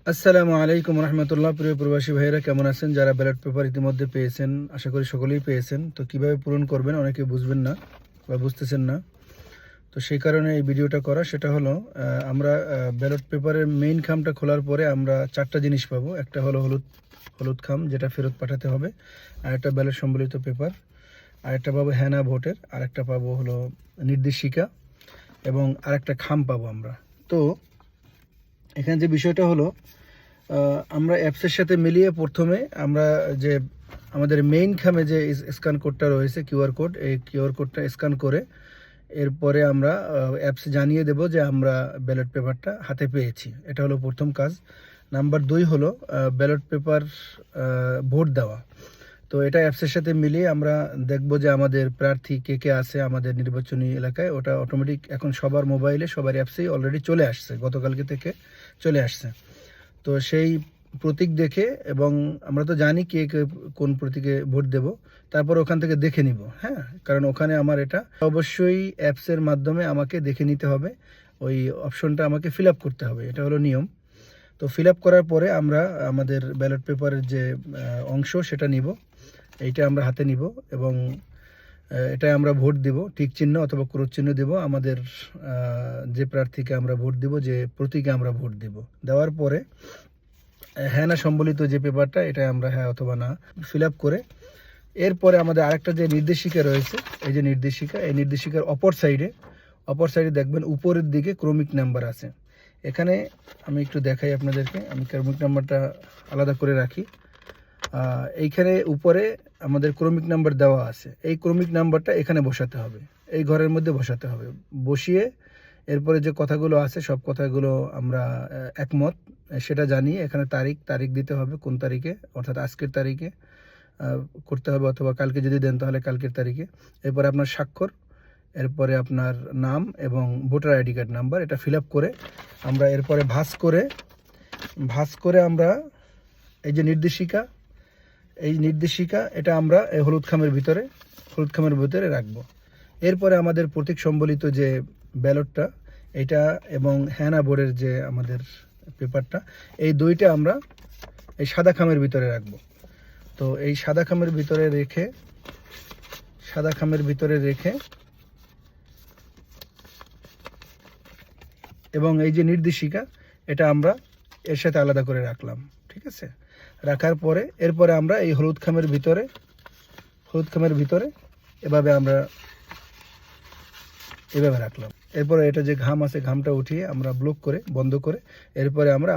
আসসালামু আলাইকুম রহমতুল্লাহ। প্রিয় প্রবাসী ভাইয়েরা কেমন আছেন? যারা ব্যালট পেপার ইতিমধ্যে পেয়েছেন, আশা করি সকলেই পেয়েছেন। তো কিভাবে পূরণ করবেন অনেকে বুঝবেন না বা বুঝতেছেন না। তো সেই কারণে এই ভিডিওটা করা। সেটা হলো আমরা ব্যালট পেপারের মেইন খামটা খোলার পরে আমরা চারটা জিনিস পাবো। একটা হলো হলুদ হলুদ খাম, যেটা ফেরত পাঠাতে হবে। আর একটা ব্যালট সম্বলিত পেপার। আর একটা পাবো হ্যানা ভোটের। আর একটা পাবো হলো নির্দেশিকা, এবং আরেকটা খাম পাবো আমরা। তো এখানে যে বিষয়টা হলো, আমরা অ্যাপসের সাথে মিলিয়ে প্রথমে আমরা যে আমাদের মেইন খামে যে স্ক্যান কোডটা রয়েছে, কিউআর কোড, এই কিউআর কোডটা স্ক্যান করে এরপরে আমরা অ্যাপসে জানিয়ে দেব যে আমরা ব্যালট পেপারটা হাতে পেয়েছি। এটা হলো প্রথম কাজ। নাম্বার 2 হলো ব্যালট পেপার ভোট দেওয়া। তো এটা অ্যাপসের সাথে মিলিয়ে আমরা দেখব যে আমাদের প্রার্থী কে কে আছে আমাদের নির্বাচনী এলাকায়। ওটা অটোমেটিক এখন সবার মোবাইলে, সবার অ্যাপসেই অলরেডি চলে আসছে, গতকালকে থেকে চলে আসছে। তো সেই প্রতীক দেখে, এবং আমরা তো জানি কে কে কোন প্রতীকে ভোট দেব, তারপর ওখান থেকে দেখে নিব। হ্যাঁ, কারণ ওখানে আমার এটা অবশ্যই অ্যাপসের মাধ্যমে আমাকে দেখে নিতে হবে। ওই অপশনটা আমাকে ফিল আপ করতে হবে, এটা হলো নিয়ম। তো ফিল আপ করার পরে আমরা আমাদের ব্যালট পেপারের যে অংশ সেটা নিব, এইটা আমরা হাতে নিব, এবং এটাই আমরা ভোট দিব। টিক চিহ্ন অথবা ক্রোশ চিহ্ন দেব আমাদের যে প্রার্থীকে আমরা ভোট দিব, যে প্রতীকে আমরা ভোট দিব। দেওয়ার পরে হ্যাঁ না সম্বলিত যে পেপারটা, এটা আমরা হ্যাঁ অথবা না ফিল আপ করে, এরপরে আমাদের আরেকটা যে নির্দেশিকা রয়েছে, এই যে নির্দেশিকা, এই নির্দেশিকার অপর সাইডে দেখবেন উপরের দিকে ক্রমিক নাম্বার আছে। এখানে আমি একটু দেখাই আপনাদেরকে, আমি ক্রমিক নাম্বারটা আলাদা করে রাখি। এইখানে উপরে আমাদের ক্রমিক নাম্বার দেওয়া আছে। এই ক্রমিক নাম্বারটা এখানে বসাতে হবে, এই ঘরের মধ্যে বসাতে হবে। বসিয়ে এরপরে যে কথাগুলো আছে সব কথাগুলো আমরা একমত সেটা জানিয়ে এখানে তারিখ দিতে হবে, কোন তারিখে, অর্থাৎ আজকের তারিখে করতে হবে, অথবা কালকে যদি দেন তাহলে কালকের তারিখে। এরপরে আপনার স্বাক্ষর, এরপরে আপনার নাম এবং ভোটার আইডি কার্ড নাম্বার, এটা ফিল আপ করে আমরা এরপরে ভাঁজ করে আমরা এই যে নির্দেশিকা এটা আমরা এই হলুদ খামের ভিতরে রাখবো। এরপরে আমাদের প্রতীক সম্বলিত যে ব্যালটটা, এটা এবং হ্যানা বোর্ডের যে আমাদের পেপারটা, এই দুইটা আমরা এই সাদা খামের ভিতরে রাখবো। তো এই সাদা খামের ভিতরে রেখে এবং এই যে নির্দেশিকা, এটা আমরা এর সাথে আলাদা করে রাখলাম। ঠিক আছে, রাখার পরে এরপরে আমরা এই হলুদ খামের ভিতরে এভাবে রাখলাম। এরপরে এটা যে ঘাম আছে, ঘামটা উঠিয়ে আমরা ব্লক করে বন্ধ করে এরপরে আমরা